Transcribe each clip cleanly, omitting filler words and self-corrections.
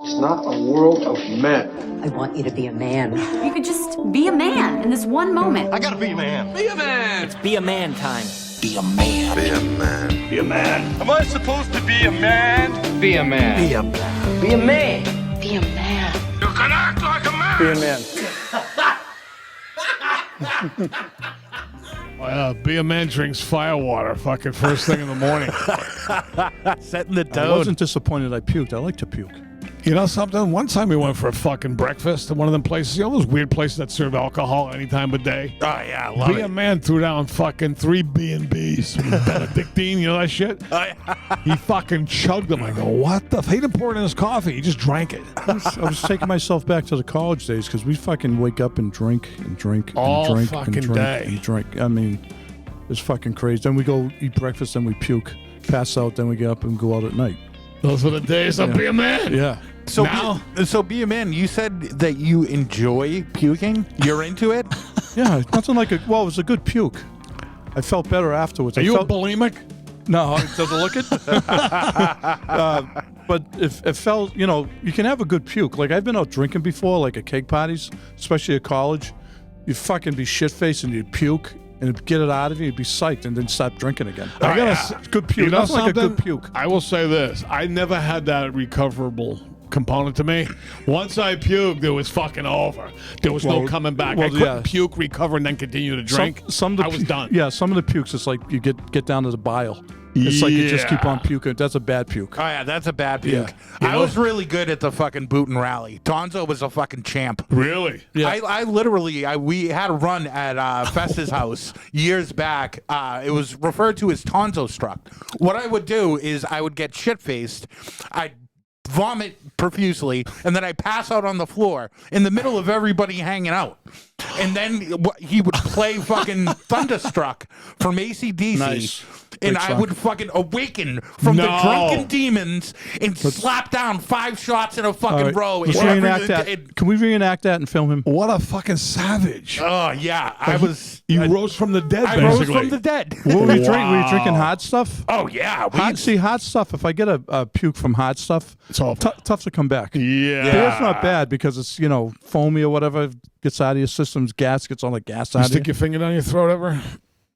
It's not a world of men. I want you to be a man. You could just be a man in this one moment. I gotta be a man. Be a man. It's be a man time. Be a man. Be a man. Be a man. Am I supposed to be a man? Be a man. Be a man. Be a man. Be a man. You can act like a man. Be a man. Be a man drinks firewater fucking first thing in the morning. Setting the tone. I wasn't disappointed I puked. I like to puke. You know something? One time we went for a fucking breakfast at one of them places. You know those weird places that serve alcohol any time of day? Oh, yeah, I love Be it. a man threw down fucking 3 B&Bs with Benedictine, you know that shit? He fucking chugged them. I go, what the? He didn't pour it in his coffee. He just drank it. I was taking myself back to the college days because we fucking wake up and drink and drink and All drink fucking and drink day. and drink. I mean, it's fucking crazy. Then we go eat breakfast, then we puke, pass out, then we get up and go out at night. Those were the days of Be a Man. Yeah. So, Now- so be a man. You said that you enjoy puking. You're into it. Yeah, nothing like it was a good puke. I felt better afterwards. Are you a bulimic? No, it doesn't look it. But if it felt, you can have a good puke. Like I've been out drinking before, like at keg parties, especially at college. You'd fucking be shit-faced and you'd puke and get it out of you. You'd be psyched and then stop drinking again. I gotta good puke. You know Nothing like a good something? puke. I will say this. I never had that recoverable component to me. Once I puked, it was fucking over. There was no coming back. I couldn't puke, recover, and then continue to drink. Some I was done. Yeah, some of the pukes, it's like you get down to the bile. It's like you just keep on puking. That's a bad puke. Oh, yeah, that's a bad puke. Yeah. I was really good at the fucking boot and rally. Tonzo was a fucking champ. Really? Yeah. I literally, we had a run at Fess's house years back. It was referred to as Tonzo struck. What I would do is I would get shit-faced. I'd vomit profusely, and then I pass out on the floor in the middle of everybody hanging out. And then he would play fucking Thunderstruck from AC/DC. Nice. And Great I song. would fucking awaken from the drunken demons and slap down 5 shots in a fucking row. Let's And reenact that. Can we reenact that and film him? What a fucking savage. Oh, yeah. I was... You rose from the dead, I basically. rose from the dead. What were you drinking? Were you drinking hot stuff? Oh, yeah. Hot stuff. If I get a puke from hot stuff, It's all tough to come back. Yeah. Beer's not bad because it's, foamy or whatever. Gets out of your systems. Gas gets all the gas You out of stick you. your finger down your throat ever?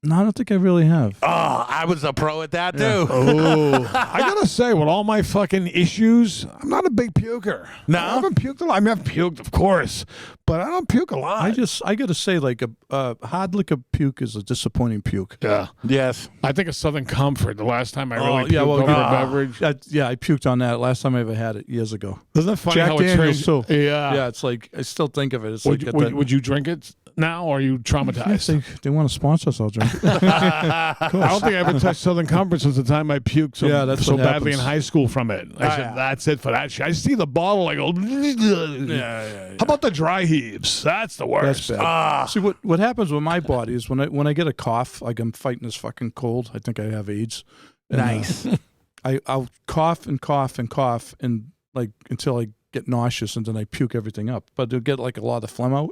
No, I don't think I really have. Oh, I was a pro at that, too. Oh. I gotta say, with all my fucking issues, I'm not a big puker. No? I haven't puked a lot. I mean, I've puked, of course, but I don't puke a lot. I gotta say, like a hard liquor puke is a disappointing puke. Yeah. Yes. I think of Southern Comfort, the last time I really puked over a beverage. I puked on that last time I ever had it years ago. Isn't that funny Jack how it Daniels changed? too. Yeah. Yeah, it's like I still think of it. It's Would, like would you drink it now, or are you traumatized? If they want to sponsor us, I'll drink it. I don't think I ever touched Southern Comfort since the time I puked so badly in high school from it. I said, that's it for that shit. I see the bottle, I go, How about the dry heaves? That's the worst. That's bad. See, what happens with my body is when I get a cough, like I'm fighting this fucking cold, I think I have AIDS. And, Nice. I'll cough and cough and cough and like until I get nauseous and then I puke everything up. But they'll get like a lot of phlegm out.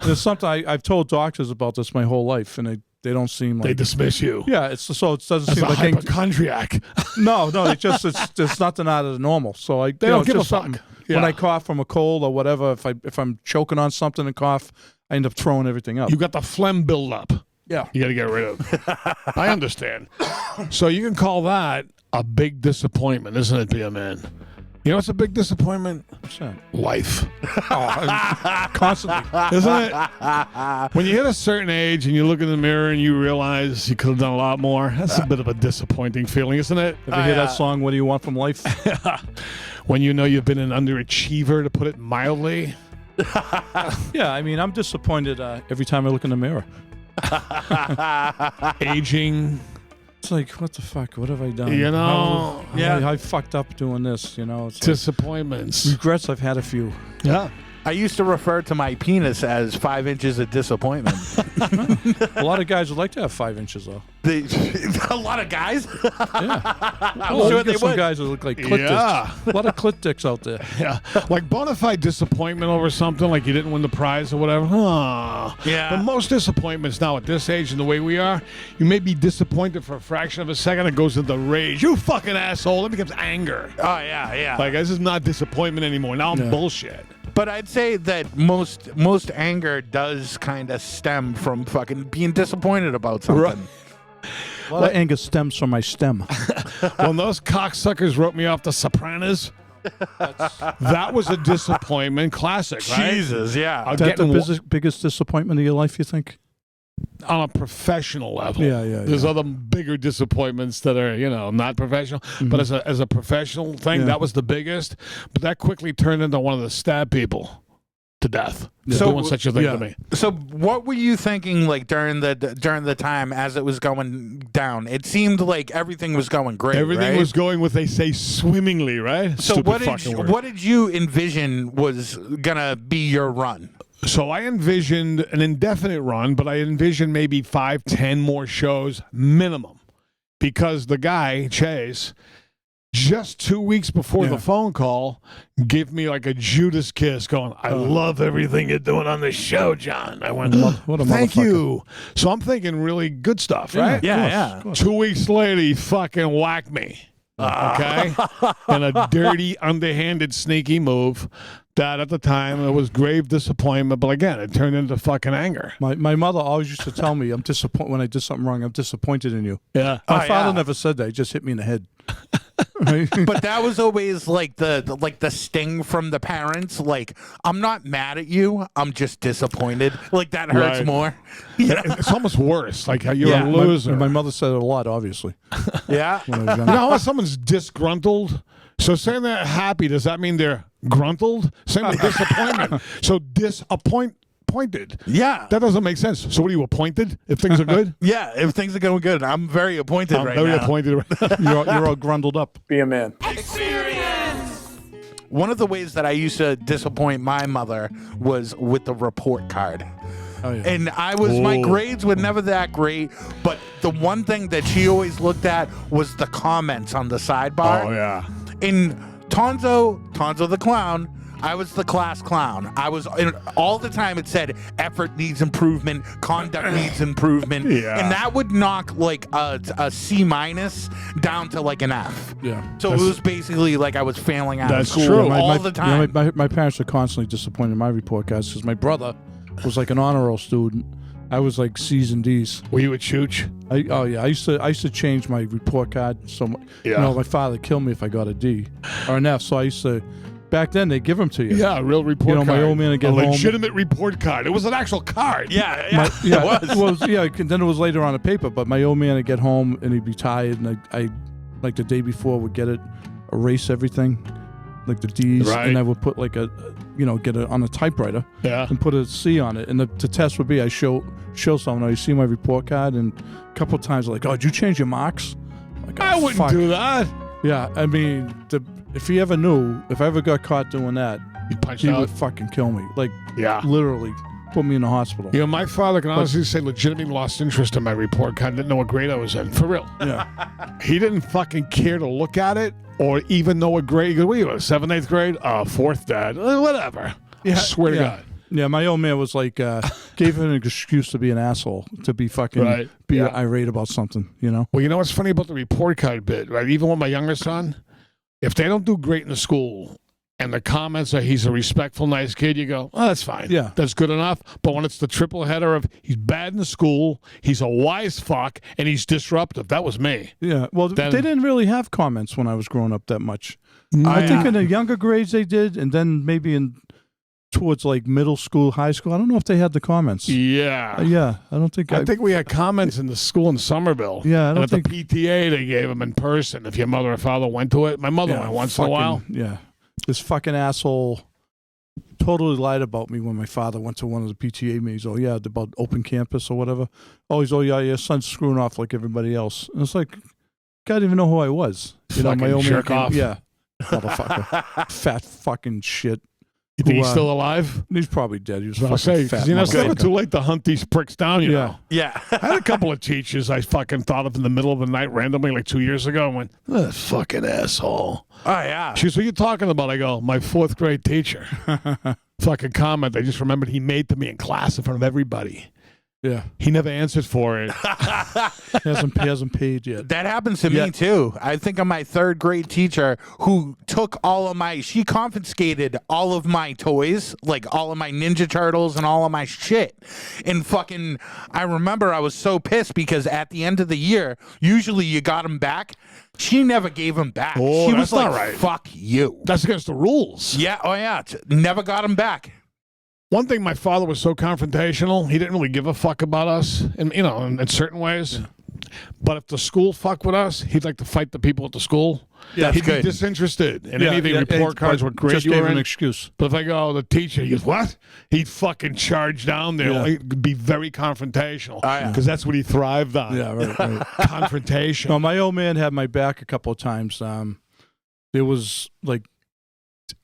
And it's something I've told doctors about this my whole life, and they don't seem like They dismiss you. Yeah, it doesn't As seem a like hypochondriac. no, it's nothing out of the normal. So They don't give a fuck. When Yeah. I cough from a cold or whatever, if I'm choking on something and cough, I end up throwing everything up. You got the phlegm buildup. Yeah. You got to get rid of. I understand. So you can call that a big disappointment, isn't it, be a man? You know what's a big disappointment? What's that? Life. Constantly. Isn't it? When you hit a certain age and you look in the mirror and you realize you could have done a lot more, that's a bit of a disappointing feeling, isn't it? Ever hear that song, What Do You Want From Life? When you know you've been an underachiever, to put it mildly. Yeah, I mean, I'm disappointed every time I look in the mirror. Aging. It's like, what the fuck? What have I done? You know, I fucked up doing this, It's like disappointments. regrets, I've had a few. Yeah. I used to refer to my penis as 5 inches of disappointment. A lot of guys would like to have 5 inches, though. A lot of guys? Yeah. I'm Well, sure you they get some would. guys that look like clit dicks. A lot of clit dicks out there. Yeah, like bona fide disappointment over something, like you didn't win the prize or whatever. Yeah. But most disappointments now at this age and the way we are, you may be disappointed for a fraction of a second. It goes into rage. You fucking asshole. It becomes anger. Oh, yeah. Like, this is not disappointment anymore. Now I'm bullshit. But I'd say that most anger does kind of stem from fucking being disappointed about something. Right. A lot of anger stems from my stem. When those cocksuckers wrote me off The Sopranos, that was a disappointment. Classic, right? Jesus, yeah. Is that the biggest disappointment of your life, you think? On a professional level. Yeah. There's other bigger disappointments that are, not professional. But as a professional thing, that was the biggest. But that quickly turned into one of the stab people to death. So doing such a thing to me. So what were you thinking like during the time as it was going down? It seemed like everything was going great. Everything right? was going with, they say, swimmingly, right? So Stupid what did you envision was gonna be your run? So I envisioned an indefinite run, but I envisioned maybe 5-10 more shows minimum, because the guy, Chase, just 2 weeks before the phone call, gave me like a Judas kiss going, I love everything you're doing on the show, John. I went, what a thank motherfucker. you. So I'm thinking really good stuff, right? Yeah. 2 weeks later, he fucking whacked me. Okay? In a dirty, underhanded, sneaky move that at the time it was grave disappointment. But again, it turned into fucking anger. My mother always used to tell me, I'm disappointed when I did something wrong. I'm disappointed in you. Yeah. My father never said that. He just hit me in the head. But that was always like the sting from the parents. Like, I'm not mad at you. I'm just disappointed. Like, that hurts more. Yeah. It's almost worse. Like, you're a loser. My mother said it a lot, obviously. Yeah. When I was You young. know how someone's disgruntled? So saying they're happy, does that mean they're gruntled? Same with disappointment. So disappointed. Yeah. That doesn't make sense. So what are you, appointed if things are good? Yeah, if things are going good, I'm very appointed I'm right very now. appointed. You're all grundled up. Be a man. One of the ways that I used to disappoint my mother was with the report card. Oh, yeah. And my grades were never that great, but the one thing that she always looked at was the comments on the sidebar. Oh, yeah. In Tonzo the clown, I was the class clown. I was all the time. It said effort needs improvement, conduct needs improvement, and that would knock like a C- down to like an F. Yeah. So it was basically like I was failing out of That's school true. all the time. My parents were constantly disappointed in my report cards because my brother was like an honor roll student. I was like C's and D's. Were you a chooch? I used to change my report card so much. Yeah. My father would kill me if I got a D or an F. So I used to. Back then, they give them to you. Yeah, a real report card. My old man would get a home. legitimate report card. It was an actual card. Yeah, It was. Then it was later on a paper. But my old man would get home and he'd be tired, and I like the day before would get it, erase everything, like the D's, and I would put like get it on a typewriter, and put a C on it. And the test would be I show someone, you see my report card, and a couple of times like, oh, did you change your marks? Like, I wouldn't do that. Yeah, I mean, if he ever knew, if I ever got caught doing that, he would fucking kill me. Like, literally put me in the hospital. My father can honestly say legitimately lost interest in my report card. Didn't know what grade I was in. For real. Yeah. He didn't fucking care to look at it or even know what grade. He goes, what are you, 7th, 8th grade? Fourth, Dad. Whatever. I swear to God. Yeah, my old man was like, gave him an excuse to be an asshole, to be fucking irate about something, Well, you know what's funny about the report card bit, right? Even with my younger son, if they don't do great in the school and the comments are he's a respectful, nice kid, you go, oh, that's fine. Yeah. That's good enough. But when it's the triple header of he's bad in the school, he's a wise fuck, and he's disruptive. That was me. Yeah. Well, they didn't really have comments when I was growing up that much. No. I think in the younger grades they did, and then maybe towards like middle school, high school. I don't know if they had the comments. Yeah. I don't think. I think we had comments in the school in Somerville. Yeah, I don't and at the PTA they gave them in person if your mother or father went to it. My mother went once in a while. Yeah. This fucking asshole totally lied about me when my father went to one of the PTA meetings. Oh, yeah, about open campus or whatever. Oh, your son's screwing off like everybody else. And it's like, God didn't even know who I was. My old jerk man off. Yeah. Motherfucker. Fat fucking shit. You think he's still alive? He's probably dead. He was I'll say, fat. it's never too late to hunt these pricks down, you know? Yeah. I had a couple of teachers I fucking thought of in the middle of the night randomly like 2 years ago and went, that fucking asshole. Oh, yeah. She goes, what are you talking about? I go, my 4th grade teacher. Fucking comment I just remembered he made to me in class in front of everybody. Yeah. He never answered for it. He hasn't paid yet. That happens to me too. I think of my 3rd grade teacher who took she confiscated all of my toys, like all of my Ninja Turtles and all of my shit. And fucking, I remember I was so pissed because at the end of the year, usually you got them back. She never gave them back. Oh, she that's was like, not right. fuck you. That's against the rules. Yeah. Oh, yeah. Never got them back. One thing, my father was so confrontational. He didn't really give a fuck about us, and in certain ways. Yeah. But if the school fuck with us, he'd like to fight the people at the school. Yeah, he'd be disinterested. And anything report cards what grade you were in. An excuse. But if I go, the teacher, he goes, what? He'd fucking charge down there. Yeah. He'd be very confrontational because yeah. that's what he thrived on. Yeah, right. Confrontation. No, my old man had my back a couple of times. There was like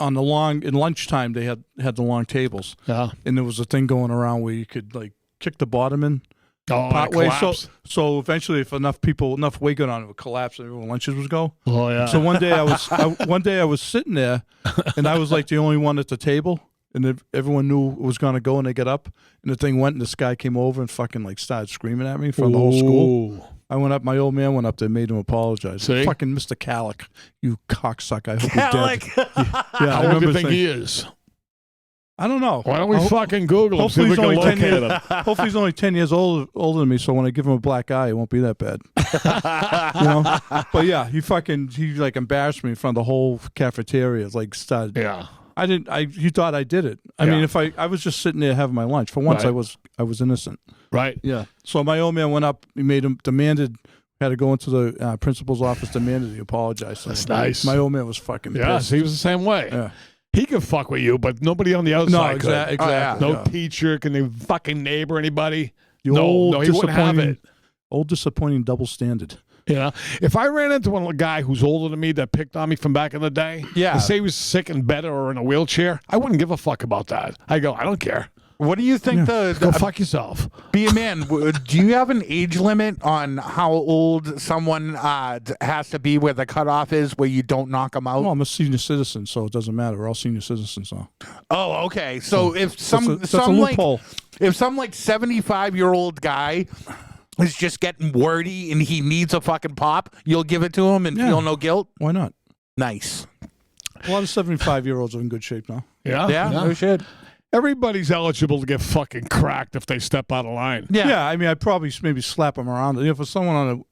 in lunchtime they had the long tables. Yeah. And there was a thing going around where you could like kick the bottom in. Oh, part way. collapse. So eventually, if enough weight got on, it would collapse, and everyone lunches would go. Oh yeah. So one day I was sitting there, and I was like the only one at the table, and everyone knew it was gonna go, and they get up, and the thing went, and this guy came over and fucking like started screaming at me in front of the whole school. I went up. My old man went up there, and made him apologize. See? Fucking Mr. Calic, you cocksucker! I hope you're dead. Yeah, How old do you think he is? I don't know. Why don't we fucking Google him? See if we can locate him. Hopefully he's only 10 years older than me, so when I give him a black eye, it won't be that bad. You know? But yeah, he like embarrassed me in front of the whole cafeteria. Like started. Yeah. He thought I did it. I mean, if I was just sitting there having my lunch. For once, right. I was innocent. Right. Yeah. So my old man went up. He had to go into the principal's office, demanded he apologize. That's nice. My old man was fucking pissed. He was the same way. Yeah. He could fuck with you, but nobody on the other side could. Exactly. Oh, yeah. No teacher, can they fucking neighbor anybody? The no, old he wouldn't have it. Old disappointing double standard. You know, if I ran into a guy who's older than me that picked on me from back in the day, and say he was sick in bed or in a wheelchair, I wouldn't give a fuck about that. I go, I don't care. What do you think Go fuck yourself. Be a man. Do you have an age limit on how old someone has to be where the cutoff is where you don't knock them out? Well, I'm a senior citizen, so it doesn't matter. We're all senior citizens now. Oh, okay. So if that's a loophole. If some like 75-year-old guy is just getting wordy and he needs a fucking pop, you'll give it to him and feel no guilt? Why not? Nice. A lot of 75-year-olds are in good shape now. Yeah, no shit. Everybody's eligible to get fucking cracked if they step out of line. Yeah. I mean, I'd probably maybe slap him around. If it's someone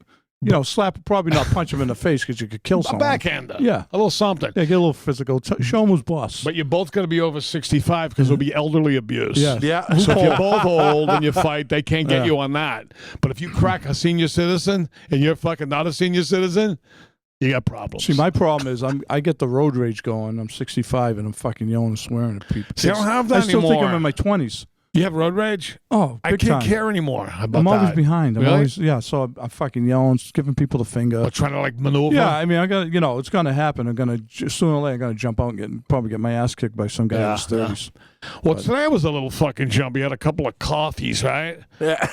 on slap, probably not punch him in the face because you could kill someone. A backhander. Yeah. A little something. Yeah, get a little physical. Show him who's boss. But you're both going to be over 65 because it'll be elderly abuse. Yeah. So if you're both old and you fight, they can't get you on that. But if you crack a senior citizen and you're fucking not a senior citizen, you got problems. See, my problem is I get the road rage going. I'm 65 and I'm fucking yelling and swearing at people. See, I don't have that I still anymore. think I'm in my 20s. You have road rage? Oh, I big can't time. care anymore about I'm always that. behind. I'm Really? always so I'm fucking yelling, giving people the finger. Or trying to like maneuver? Yeah, I mean, I got it's gonna happen. I'm gonna sooner or later I'm gonna jump out and probably get my ass kicked by some guy in his 30s. Well, today was a little fucking jumpy. I had a couple of coffees, right? Yeah.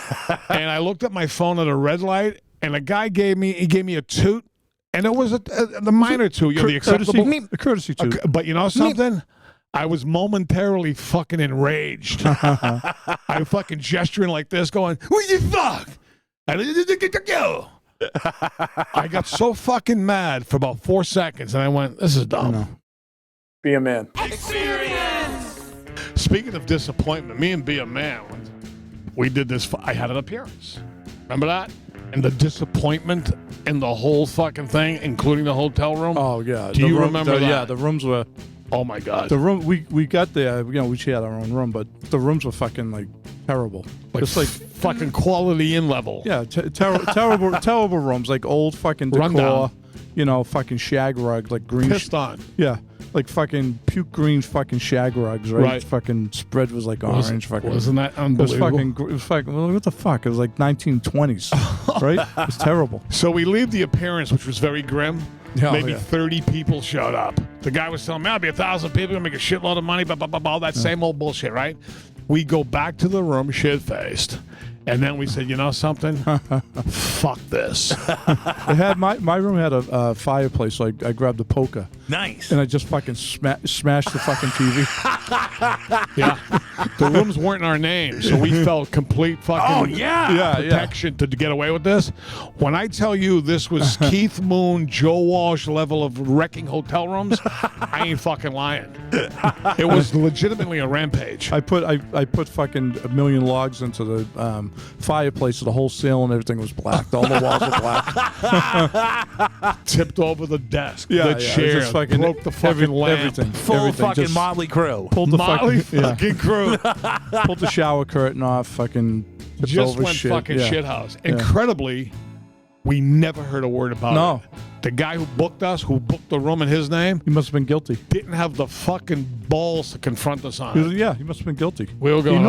And I looked at my phone at a red light, and a guy gave me a toot, and it was the minor toot, the acceptable, a courtesy toot. But you know something? I was momentarily fucking enraged. I'm fucking gesturing like this, going, "What the fuck?" I got so fucking mad for about 4 seconds, and I went, "This is dumb." Be a man. Speaking of disappointment, me and Be a Man, we did this. I had an appearance. Remember that? And the disappointment in the whole fucking thing, including the hotel room. Oh yeah. Do you remember that? Yeah, the rooms were. Oh my god. The room we got there. We each had our own room, but the rooms were fucking like terrible. Just like fucking quality in level. Yeah, terrible rooms, like old fucking decor. Rundown. Fucking shag rug, like green. Pissed on. Yeah, like fucking puke green fucking shag rugs, right? Right. Fucking spread was like orange. Wasn't that unbelievable? It was fucking. Well, what the fuck? It was like 1920s, right? It was terrible. So we leave the appearance, which was very grim. maybe 30 people showed up. The guy was telling me, I'll be 1,000 people, gonna make a shitload of money, blah, blah, blah, blah, all that same old bullshit, right? We go back to the room, shit-faced. And then we said, you know something? Fuck this. It had my room had a fireplace, so I grabbed the poker. Nice. And I just fucking smashed the fucking TV. Yeah. The rooms weren't our names, so we felt complete fucking protection to get away with this. When I tell you this was Keith Moon, Joe Walsh level of wrecking hotel rooms, I ain't fucking lying. It was legitimately a rampage. I put fucking a million logs into the fireplace, so the whole ceiling and everything was black. All the walls were black. Tipped over the desk, the chair, broke the fucking lamp. Everything. Full fucking motley crew. Pulled the Motley fucking crew. Pulled the shower curtain off. Fucking just over went shit. fucking shithouse. Incredibly, we never heard a word about it. The guy who booked us, who booked the room in his name, He must have been guilty. didn't have the fucking balls to confront us on it. He must have been guilty. We were going,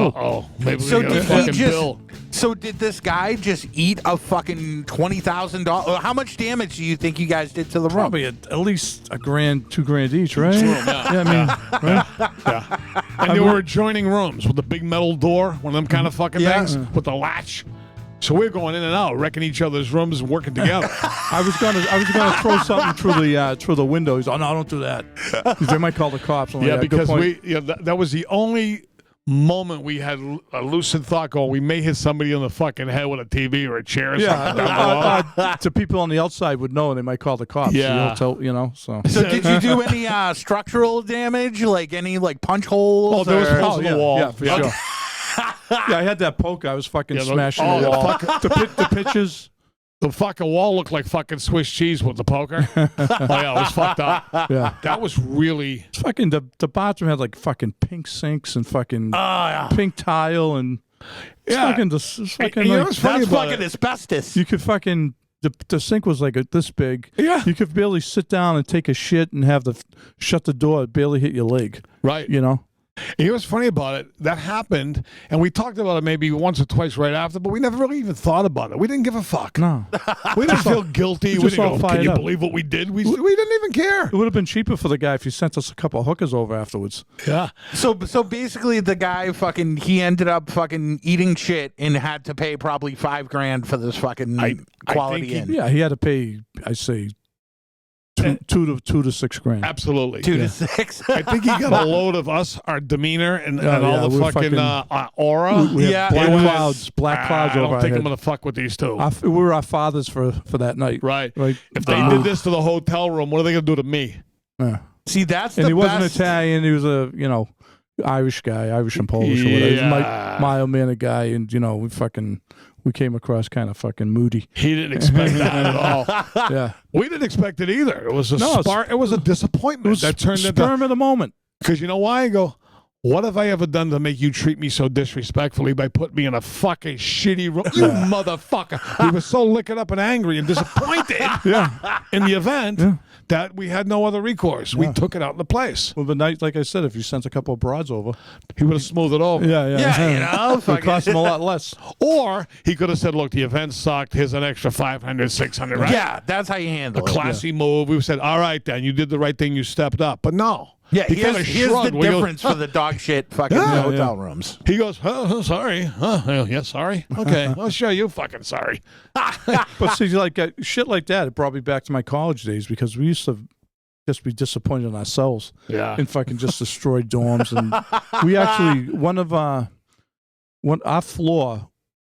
maybe So we got a did he fucking just? bill. So did this guy just eat a fucking $20,000? How much damage do you think you guys did to the room? Probably at least $1,000, $2,000 each, right? And there were adjoining rooms with a big metal door, one of them kind of fucking things, with the latch. So we're going in and out, wrecking each other's rooms and working together. I was gonna throw something through the window. He's, oh no, don't do that. They might call the cops. I'm like, because good point. that was the only moment we had a lucid thought going, we may hit somebody in the fucking head with a TV or a chair or something. To people on the outside would know, and they might call the cops. Yeah. So So So did you do any structural damage, like any punch holes? Oh, there was holes in the wall. Yeah, for sure. Yeah, I had that poke. I was fucking smashing the wall. The pitches. The fucking wall looked like fucking Swiss cheese with the poker. Oh yeah, it was fucked up. Yeah, that was really fucking. The bathroom had like fucking pink sinks and fucking pink tile and fucking. That's fucking asbestos. You could fucking. The sink was like this big. Yeah, you could barely sit down and take a shit and have shut the door. It barely hit your leg. Right. You know. And what's funny about it, that happened, and we talked about it maybe once or twice right after, but we never really even thought about it. We didn't give a fuck. No. We didn't feel guilty. We didn't go, can you believe what we did? We didn't even care. It would have been cheaper for the guy if you sent us a couple of hookers over afterwards. Yeah. So basically the guy he ended up fucking eating shit and had to pay probably $5,000 for this fucking Quality Inn. Yeah, he had to pay, I say, $2 to $6 grand. Absolutely. 2 to 6. I think he got a load of us, our demeanor, and all the fucking aura. Black clouds I over don't our think head. I'm going to fuck with these two. We were our fathers for that night. Right. Like, if they did this to the hotel room, what are they going to do to me? See, that's and the he wasn't best. Italian. He was a, Irish guy, Irish and Polish or whatever. He was a mild-mannered guy, and, we came across kind of fucking moody. He didn't expect that at all. Yeah. We didn't expect it either. It was it was a disappointment. It was that turned sperm of the moment. Because you know why? I go, what have I ever done to make you treat me so disrespectfully by putting me in a fucking shitty room? You motherfucker. We were so liquored up and angry and disappointed in the event that we had no other recourse. We took it out in the place. Well, the night, like I said, if you sent a couple of broads over, he would have smoothed it over. Yeah, it would cost him a lot less. Or he could have said, look, the event sucked. Here's an extra 500, 600, right? Yeah, that's how you handle it. A classy move. We said, all right, then. You did the right thing. You stepped up. But no. Yeah, here's the difference for the dog shit fucking hotel rooms. He goes, sorry. Sorry. Okay, I'll show you fucking sorry. But see, shit like that, it brought me back to my college days because we used to just be disappointed in ourselves. Yeah. And fucking just destroy dorms. And we actually, our floor,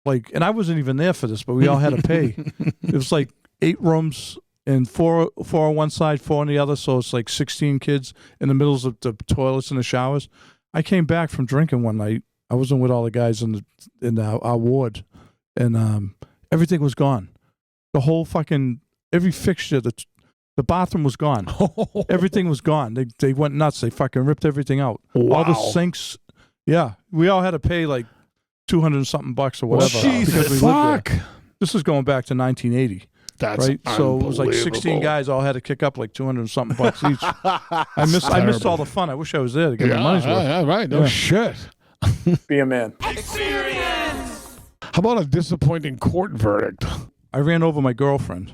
and I wasn't even there for this, but we all had to pay. It was like 8 rooms. And four on one side, 4 on the other, so it's like 16 kids in the middle of the toilets and the showers. I came back from drinking one night. I wasn't with all the guys in our ward, and everything was gone. The whole every fixture, the bathroom was gone. Everything was gone. They went nuts. They fucking ripped everything out. Wow. All the sinks. Yeah, we all had to pay like $200 and something bucks or whatever. Jesus fuck. This is going back to 1980. That's right. So it was like 16 guys all had to kick up like $200 and something bucks each. I missed all the fun. I wish I was there to get my money's worth. Yeah, right. No shit. Be a man. How about a disappointing court verdict? I ran over my girlfriend.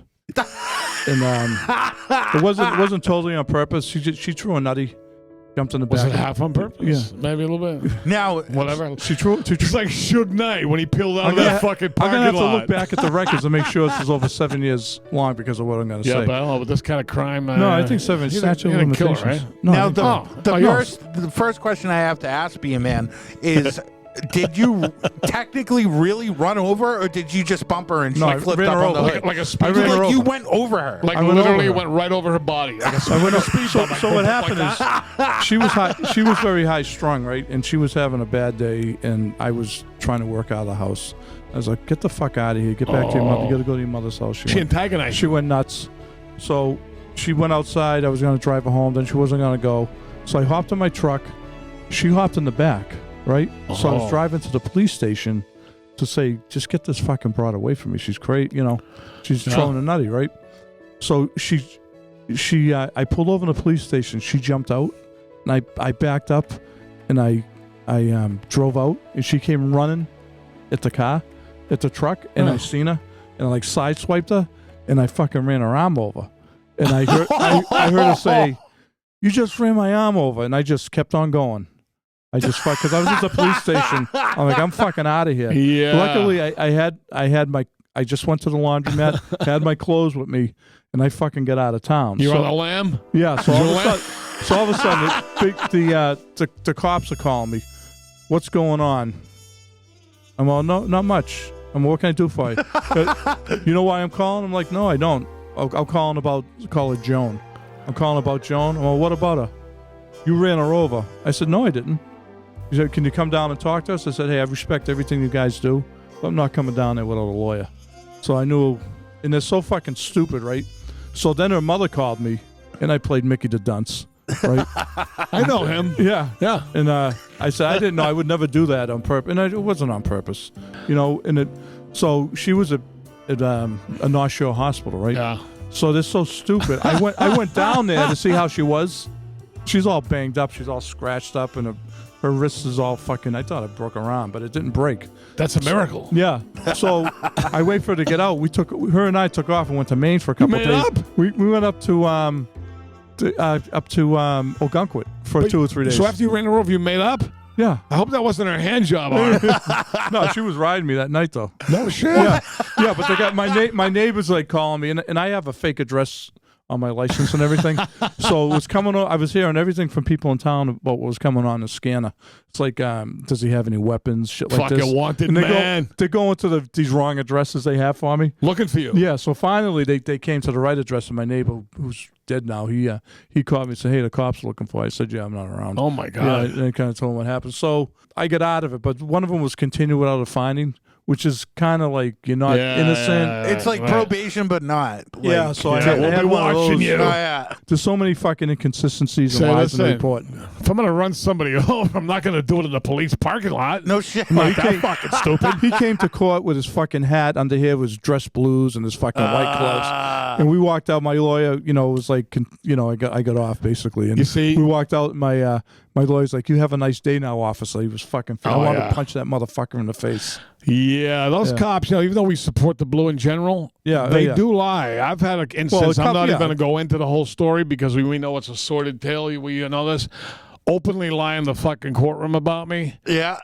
and it wasn't totally on purpose. She threw a nutty, jumped in the Was back. it half on purpose? Yeah. Maybe a little bit. Now, Whatever. She threw. It's like Suge Knight when he peeled out of that fucking I'm parking gonna have to lot. look back at the records and make sure this is over 7 years long because of what I'm gonna Yeah, say. but I don't know, with this kind of crime. No, I think 7 statute of kill limitations. her, right? No, now I think- the first question I have to ask, Be a Man, is. Did you technically really run over, or did you just bump her and she No, I flipped ran up her on the over. hood? Like a speed I ran her bump. Like you over. went over her. Like I went literally over her. went right over her body. Like a I went up. speed So, bump. so what Like happened that. is she was high. She was very high strung, right? And she was having a bad day, and I was trying to work out of the house. I was like, "Get the fuck out of here! Get back to your mother. You got to go to your mother's house." She antagonized. She went nuts. So she went outside. I was going to drive her home. Then she wasn't going to go. So I hopped in my truck. She hopped in the back, right? So I was driving to the police station to say, just get this fucking broad away from me. She's crazy, she's throwing a nutty, right? So I pulled over in the police station. She jumped out, and I backed up, and I drove out, and she came running at the truck, and I seen her, and I like sideswiped her, and I fucking ran her arm over, and I heard I heard her say, "You just ran my arm over," and I just kept on going. I just because I was at the police station. I'm like, I'm fucking out of here. Yeah. Luckily, I just went to the laundromat, had my clothes with me, and I fucking got out of town. You're on the lam? Yeah. So all of a sudden, the cops are calling me. What's going on? I'm all, no, not much. What can I do for you? You know why I'm calling? I'm like, no, I don't. I'm calling call her Joan. I'm calling about Joan. Well, what about her? You ran her over. I said, no, I didn't. He said, can you come down and talk to us? I said, hey, I respect everything you guys do, but I'm not coming down there without a lawyer. So I knew, and they're so fucking stupid, right? So then her mother called me, and I played Mickey the Dunce, right? I know him. Yeah. Yeah. And I said, I didn't know. I would never do that on purpose. And it wasn't on purpose, so she was at a North Shore hospital, right? Yeah. So they're so stupid. I went down there to see how she was. She's all banged up. She's all scratched up, and her wrist is all fucking. I thought it broke her arm, but it didn't break. That's a miracle. Yeah. So I wait for her to get out. Her and I took off and went to Maine for a couple of days. Up? We went up to Ogunquit for 2 or 3 days. So after you ran her over, you made up? Yeah. I hope that wasn't her hand job on her. No, she was riding me that night though. No shit. Yeah, but they got my neighbors like calling me, and I have a fake address on my license and everything. So it was coming on. I was hearing everything from people in town about what was coming on the scanner. It's like, does he have any weapons? Shit like this. Fucking wanted And man. They're going to these wrong addresses they have for me. Looking for you. Yeah. So finally, they came to the right address, and my neighbor, who's dead now, he called me and said, "Hey, the cops are looking for you." I said, "Yeah, I'm not around." Oh my Yeah, God. and I kind of told him what happened. So I got out of it, but one of them was continue without a finding, which is kind of like you're not innocent. Yeah, It's like right. probation, but not. Yeah, so I Yeah, had, we'll I had be one of watching those. you. Oh, yeah. There's so many fucking inconsistencies and Say, lies in the listen, report. if I'm going to run somebody over, I'm not going to do it in the police parking lot. No shit. Like that fucking stupid. He came to court with his fucking hat under here, was dress blues and his fucking white clothes. And we walked out. My lawyer, was like, I got off basically. And You see? we walked out. My lawyer's like, "You have a nice day now, officer." He was fucking. I wanted to punch that motherfucker in the face. Yeah, those Yeah. cops, even though we support the blue in general, Yeah, they yeah. do lie. I've had an instance. I'm not even yeah. going to go into the whole story because we know it's a sordid tale. We know this. Openly lie in the fucking courtroom about me. Yeah.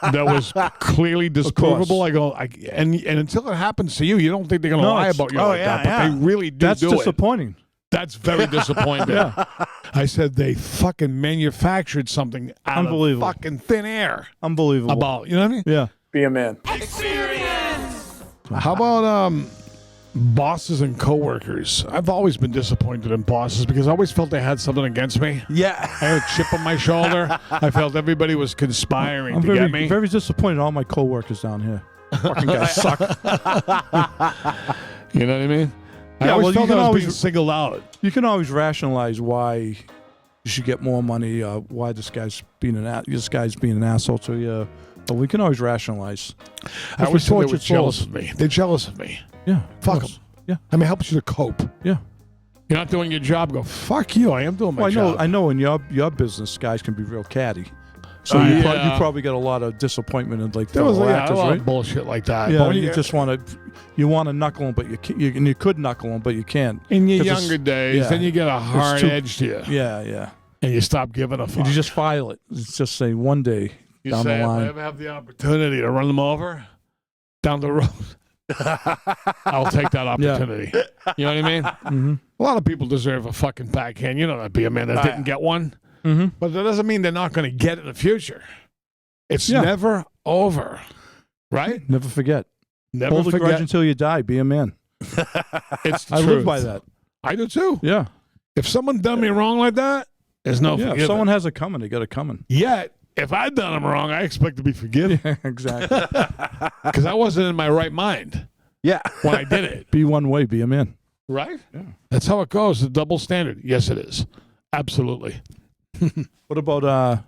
That was clearly disprovable. I go, and until it happens to you, you don't think they're going to lie about you like that, but they really do. That's do disappointing. That's very disappointing. Yeah. I said they fucking manufactured something out of Unbelievable. fucking thin air Unbelievable. about, you know what I mean? Yeah. Be a man. How about bosses and coworkers? I've always been disappointed in bosses because I always felt they had something against me. Yeah. I had a chip on my shoulder. I felt everybody was conspiring I'm to very, get me. very disappointed in all my coworkers down here. Fucking guys suck. You know what I mean? I Yeah, always well, felt you can I was always- being singled out. You can always rationalize why you should get more money, why this guy's being an asshole to you. But we can always rationalize. I always thought they were tortured jealous souls. of me. They're jealous of me. Yeah. Fuck them. them. Yeah. I mean, it helps you to cope. Yeah. You're not doing your job. Go, fuck you. I am doing my Well, job. I know in your business, guys can be real catty. So you probably get a lot of disappointment in like there was actors, a lot right? of bullshit like that. Yeah, But when you just want to knuckle them, but you could knuckle them, but you can't. in your younger days, then you get a hard edge to you. Yeah. And you stop giving a fuck. You just file it. It's just say one day down the line. If I ever have the opportunity to run them over down the road, I'll take that opportunity. You know what I mean? Mm-hmm. A lot of people deserve a fucking backhand. You know that be a man that didn't get one. Mm-hmm. But that doesn't mean they're not going to get it in the future. It's never over, right? Never forget. Never Hold a grudge until you die. Be a man. It's the I truth. live by that. I do too. Yeah. If someone done me wrong like that, there's no forgiving. If someone has it coming, they got it coming. Yet, if I'd done them wrong, I expect to be forgiven. Yeah, exactly. Because I wasn't in my right mind when I did it. Be one way. Be a man. Right? Yeah. That's how it goes. The double standard. Yes, it is. Absolutely. What about how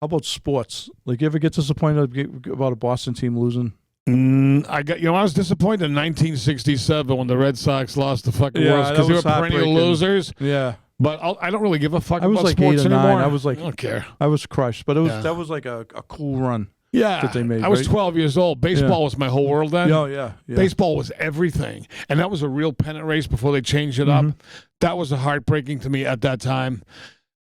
about sports? Like, you ever get disappointed about a Boston team losing? I was disappointed in 1967 when the Red Sox lost the fucking World because they were perennial losers. Yeah. But I don't really give a fuck about like sports 8 or 9. anymore. I don't care. I was crushed, but that was like a cool run. Yeah, that they made. I was 12 years old. Baseball was my whole world then. Yeah. Baseball was everything, and that was a real pennant race before they changed it up. That was heartbreaking to me at that time.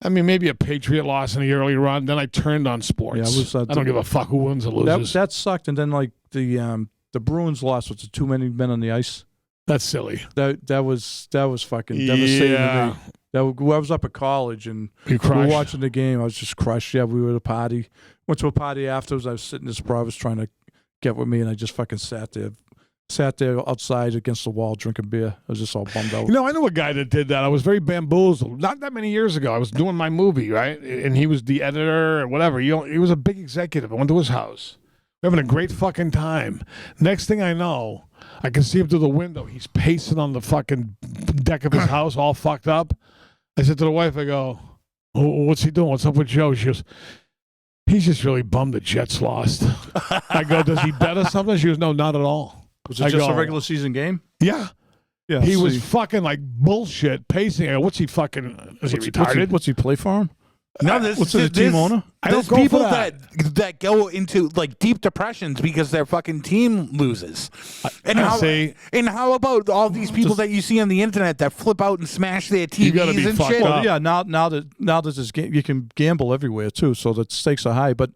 I mean, maybe a Patriot loss in the early run. Then I turned on sports. Yeah, I don't give a fuck who wins or loses. That sucked, and then like the Bruins lost with too many men on the ice. That's silly. That was fucking devastating to me. I was up at college and we were watching the game. I was just crushed. Yeah, we were at a party. Went to a party afterwards. I was sitting. This bro was trying to get with me, and I just fucking sat there outside against the wall drinking beer. I was just all bummed out. You know, I knew a guy that did that. I was very bamboozled. Not that many years ago. I was doing my movie, right? And he was the editor or whatever. He was a big executive. I went to his house. We're having a great fucking time. Next thing I know, I can see him through the window. He's pacing on the fucking deck of his house, all fucked up. I said to the wife, I go, what's he doing? What's up with Joe? She goes, he's just really bummed the Jets lost. I go, does he bet us something? She goes, no, not at all. Was it just a regular season game? Yeah. He was fucking like bullshit pacing. I go, what's he fucking, is he retarded? What's he play for him? No, what's the team owner? There's people that go into like deep depressions because their fucking team loses. And how about all these people that you see on the internet that flip out and smash their TVs and shit? Well, yeah, now that this game, you can gamble everywhere too, so the stakes are high. But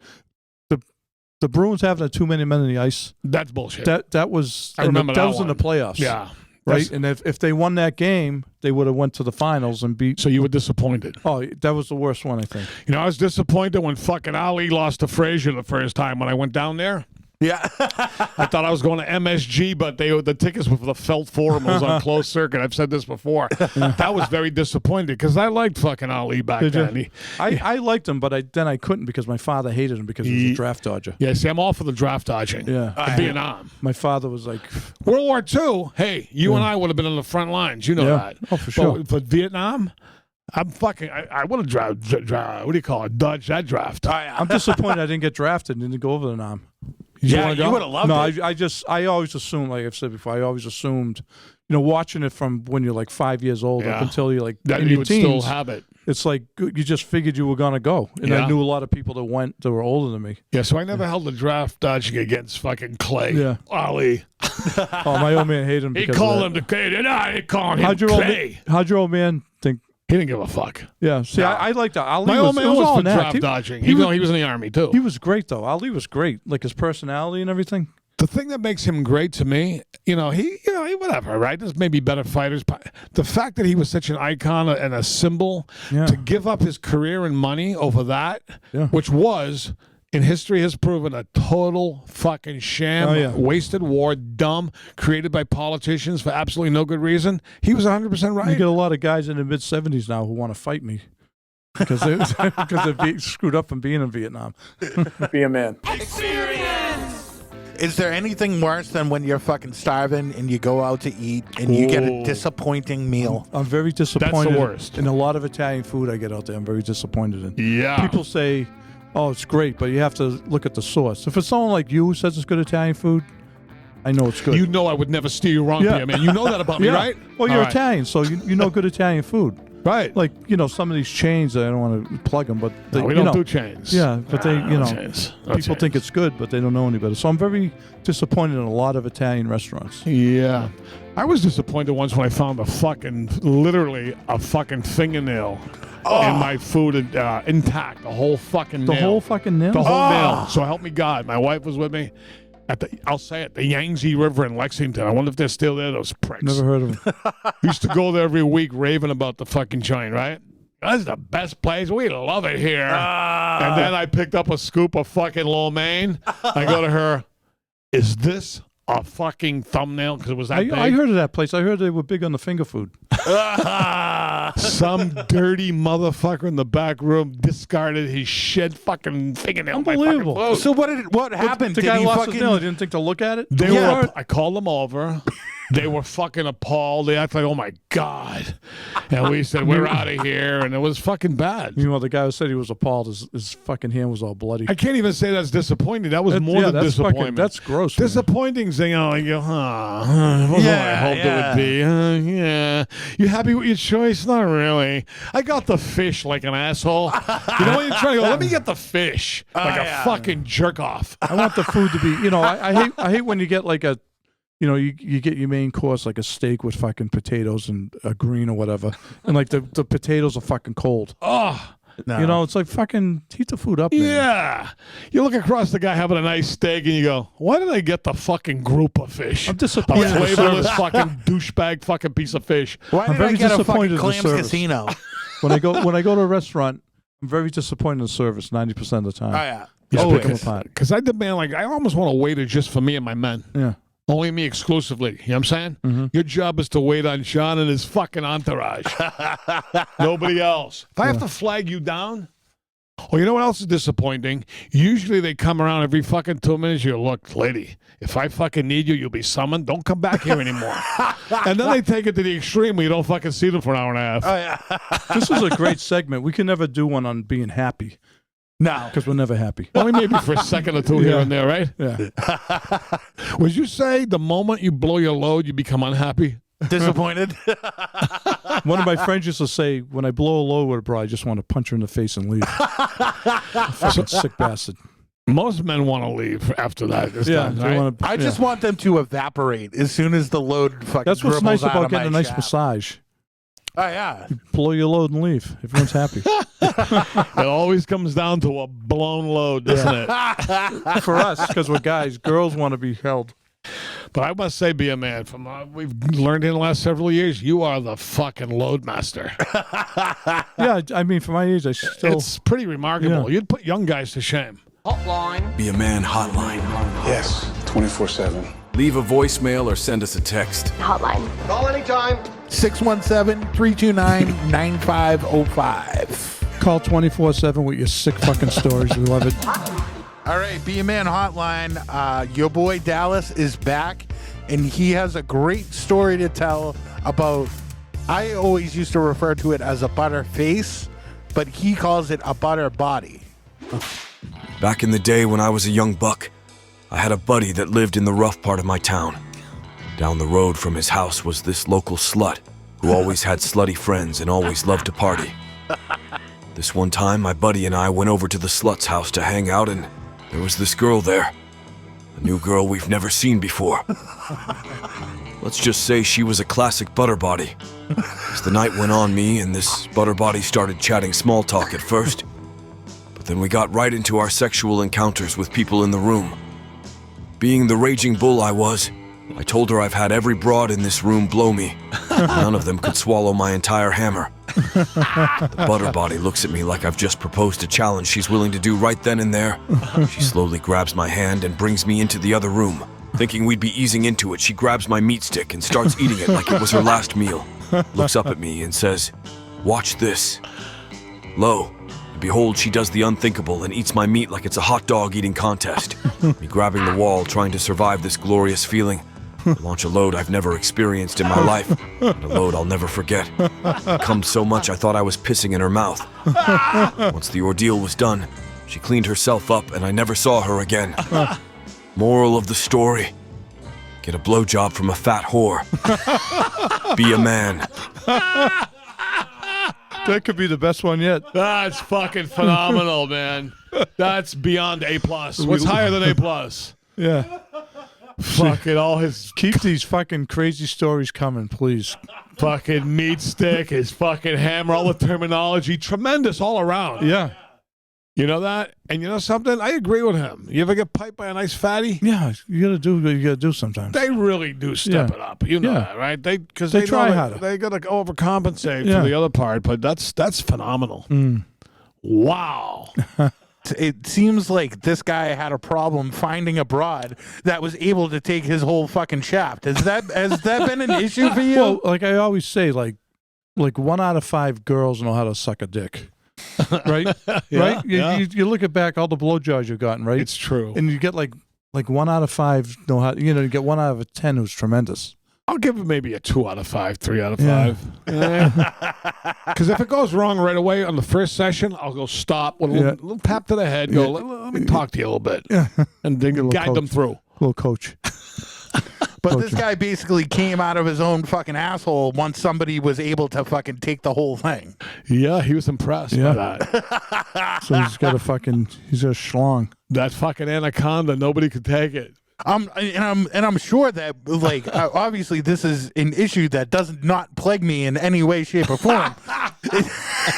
the Bruins having too many men on the ice. That's bullshit. That was I remember that was in the playoffs. Yeah. Right, and if they won that game, they would have went to the finals and beat. So you were disappointed? Oh, that was the worst one, I think. You know, I was disappointed when fucking Ali lost to Frazier the first time when I went down there. Yeah. I thought I was going to MSG, but the tickets were for the Felt Forum. It was on closed circuit. I've said this before. That was very disappointed because I liked fucking Ali back then. I liked him, but I couldn't because my father hated him because he was a draft dodger. Yeah, see, I'm all for the draft dodging. Yeah. In Vietnam. My father was like... World War II, hey, you and I would have been on the front lines. You know that. Oh, for sure. But Vietnam... I would have what do you call it? Dodged that draft. I'm disappointed I didn't get drafted and didn't go over the Nam. You would have loved it. No, I always assumed, like I've said before, I always assumed, watching it from when you're like 5 years old up until you're like in your would teens, still have it. It's like you just figured you were going to go. And I knew a lot of people that were older than me. Yeah, so I never held the draft dodging against fucking Clay. Yeah. Ali. Oh, my old man hated him. He called him the Clay. And I called him Clay. How'd your old man think? He didn't give a fuck. Yeah. See, I like that. Ali my old man was for draft dodging. Even though he was in the Army, too. He was great, though. Ali was great. Like his personality and everything. The thing that makes him great to me, he whatever, right? There's maybe better fighters. But the fact that he was such an icon and a symbol to give up his career and money over that, which was... in history has proven a total fucking sham, wasted war, dumb, created by politicians for absolutely no good reason. He was 100% right. You get a lot of guys in the mid-70s now who want to fight me because they're screwed up from being in Vietnam. Be a man. Is there anything worse than when you're fucking starving and you go out to eat and you get a disappointing meal? I'm very disappointed. That's the worst. In a lot of Italian food I get out there, I'm very disappointed in. Yeah. People say... oh, it's great, but you have to look at the source. If it's someone like you who says it's good Italian food, I know it's good. You know I would never steer you wrong, man. You know that about me, right? Well, you're Italian, so you know good Italian food. Right. Like, some of these chains, I don't want to plug them, but we don't do chains. Yeah, but chains. People think it's good, but they don't know any better. So I'm very disappointed in a lot of Italian restaurants. Yeah. I was disappointed once when I found literally a fucking fingernail in my food intact. The whole fucking nail. The whole fucking nail? The whole nail. So help me God. My wife was with me at the Yangtze River in Lexington. I wonder if they're still there, those pricks. Never heard of them. Used to go there every week raving about the fucking joint, right? That's the best place. We love it here. And then I picked up a scoop of fucking lo mein. I go to her, is this a fucking thumbnail? Because it was that big. I heard of that place. I heard they were big on the finger food. Some dirty motherfucker in the back room discarded his shit fucking fingernail. Unbelievable. So what happened? The guy lost his nail. He didn't think to look at it? I called them over. They were fucking appalled. They acted like, oh my God. And we said, we're out of here. And it was fucking bad. Meanwhile, the guy who said he was appalled, his fucking hand was all bloody. I can't even say that's disappointing. That was more than disappointment. That's gross. Disappointing thing. Like, wasn't what I hoped it would be. Yeah. You happy with your choice? Not really. I got the fish like an asshole. You know when you're trying to go, let me get the fish like a fucking jerk off. I want the food to be, I hate when you get like a, you get your main course like a steak with fucking potatoes and a green or whatever, and like the potatoes are fucking cold. Oh, no. It's like fucking heat the food up, man. Yeah. You look across the guy having a nice steak and you go, why did I get the fucking group of fish? I'm disappointed. A flavorless fucking douchebag fucking piece of fish. Why did I get a fucking Clams Casino? When I go to a restaurant, I'm very disappointed in the service 90% of the time. Oh, yeah. Because I demand, I almost want a waiter just for me and my men. Yeah. Only me exclusively. You know what I'm saying? Mm-hmm. Your job is to wait on Sean and his fucking entourage. Nobody else. If I have to flag you down, you know what else is disappointing? Usually they come around every fucking 2 minutes. You look, lady, if I fucking need you, you'll be summoned. Don't come back here anymore. And then they take it to the extreme where you don't fucking see them for an hour and a half. Oh, yeah. This is a great segment. We can never do one on being happy. No. Because we're never happy. Only maybe for a second or two here and there, right? Yeah. Would you say the moment you blow your load, you become unhappy? Disappointed? One of my friends used to say, when I blow a load with a bro, I just want to punch her in the face and leave. Fucking sick bastard. Most men want to leave after that. Done, right? I just want them to evaporate as soon as the load fucking That's what's nice about getting a nice shaft. Massage. Oh, yeah. You blow your load and leave. Everyone's happy. It always comes down to a blown load, doesn't it? For us, because we're guys. Girls want to be held. But I must say, be a man. From we've learned in the last several years, you are the fucking load master. Yeah, I mean, for my age, I still... It's pretty remarkable. You'd put young guys to shame. Hotline. Be a Man hotline. Yes, 24/7. Leave a voicemail or send us a text. Hotline. Call anytime. 617-329-9505. Call 24/7 with your sick fucking stories. We love it. All right, Be a Man hotline. Your boy Dallas is back, and he has a great story to tell about. I always used to refer to it as a butter face, but he calls it a butter body. Back in the day when I was a young buck, I had a buddy that lived in the rough part of my town. Down the road from his house was this local slut who always had slutty friends and always loved to party. This one time, my buddy and I went over to the slut's house to hang out, and there was this girl there. A new girl we've never seen before. Let's just say she was a classic butterbody. As the night went on, me and this butterbody started chatting small talk at first, but then we got right into our sexual encounters with people in the room. Being the raging bull I was, I told her I've had every broad in this room blow me. None of them could swallow my entire hammer. The butterbody looks at me like I've just proposed a challenge she's willing to do right then and there. She slowly grabs my hand and brings me into the other room. Thinking we'd be easing into it, she grabs my meat stick and starts eating it like it was her last meal. Looks up at me and says, "Watch this." Lo, and behold, she does the unthinkable and eats my meat like it's a hot dog eating contest. Me grabbing the wall, trying to survive this glorious feeling. Launch a load I've never experienced in my life, and a load I'll never forget. It cummed so much I thought I was pissing in her mouth. Once the ordeal was done, she cleaned herself up and I never saw her again. Moral of the story: get a blowjob from a fat whore. Be a man. That could be the best one yet. That's fucking phenomenal, man. That's beyond A+. What's higher than A+? Yeah. Fucking all his Keep these fucking crazy stories coming, please. fucking meat stick, his fucking hammer, all the terminology, tremendous all around. Yeah. You know that? And you know something? I agree with him. You ever get piped by a nice fatty? Yeah, you gotta do what you gotta do sometimes. They really do step it up. You know that, right? They try know harder. They gotta overcompensate for the other part, but that's phenomenal. Wow. It seems like this guy had a problem finding a broad that was able to take his whole fucking shaft. Has that been an issue for you? Well, like I always say, like 1 out of 5 girls know how to suck a dick. Right? Right? You look at back all the blowjobs you've gotten, right? It's true. And you get like 1 out of 5 know how, you get 1 out of 10 who's tremendous. I'll give it maybe a 2 out of 5, 3 out of 5. Because if it goes wrong right away on the first session, I'll go stop with a little tap to the head. Go, let me talk to you a little bit, and then guide them through. Little coach. But this guy basically came out of his own fucking asshole once somebody was able to fucking take the whole thing. Yeah, he was impressed by that. So he's got a schlong. That fucking anaconda, nobody could take it. I'm sure that obviously this is an issue that does not plague me in any way, shape, or form.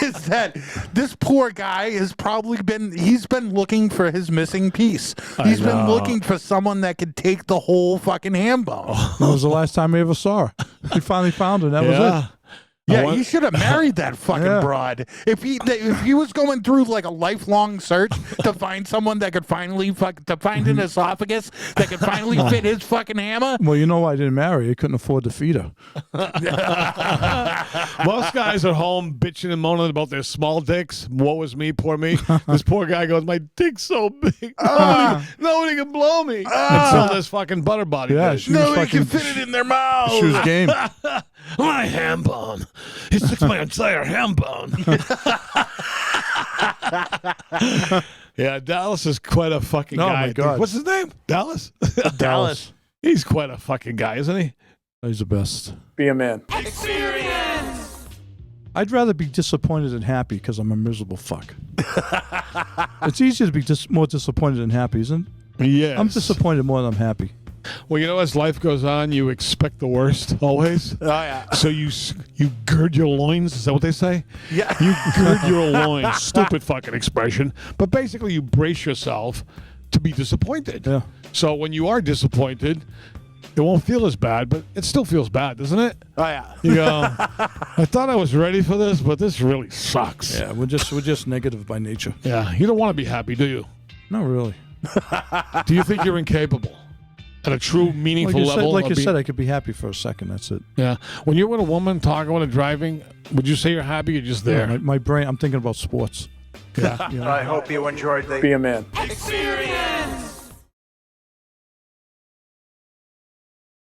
Is that this poor guy has probably he's been looking for his missing piece. He's been looking for someone that could take the whole fucking ham bone. That was the last time I ever saw her. He finally found her. That was it. Yeah, he should have married that fucking broad. If he was going through like a lifelong search to find someone that could finally to find an esophagus that could finally fit his fucking hammer. Well, you know why I didn't marry her? He couldn't afford to feed her. Most guys at home bitching and moaning about their small dicks. Woe is me, poor me. This poor guy goes, my dick's so big. Nobody can blow me. Until this fucking butter body. Yeah, nobody can fit it in their mouth. She was game. My ham bone. He sticks my entire ham bone. Yeah, Dallas is quite a fucking guy. Oh, my God. What's his name? Dallas? Dallas. He's quite a fucking guy, isn't he? He's the best. Be a man. I'd rather be disappointed than happy because I'm a miserable fuck. It's easier to be more disappointed than happy, isn't it? Yes. I'm disappointed more than I'm happy. Well, you know, as life goes on, you expect the worst always. Oh, yeah. So you gird your loins. Is that what they say? Yeah. You gird your loins. Stupid fucking expression. But basically, you brace yourself to be disappointed. Yeah. So when you are disappointed, it won't feel as bad, but it still feels bad, doesn't it? Oh, yeah. You go, I thought I was ready for this, but this really sucks. Yeah, we're just negative by nature. Yeah. You don't want to be happy, do you? Not really. Do you think you're incapable? At a true, meaningful level? Like you said, I could be happy for a second. That's it. Yeah. When you're with a woman talking when driving, would you say you're happy or just there? Yeah, my brain, I'm thinking about sports. Yeah. I hope you enjoyed the Be a Man. Experience!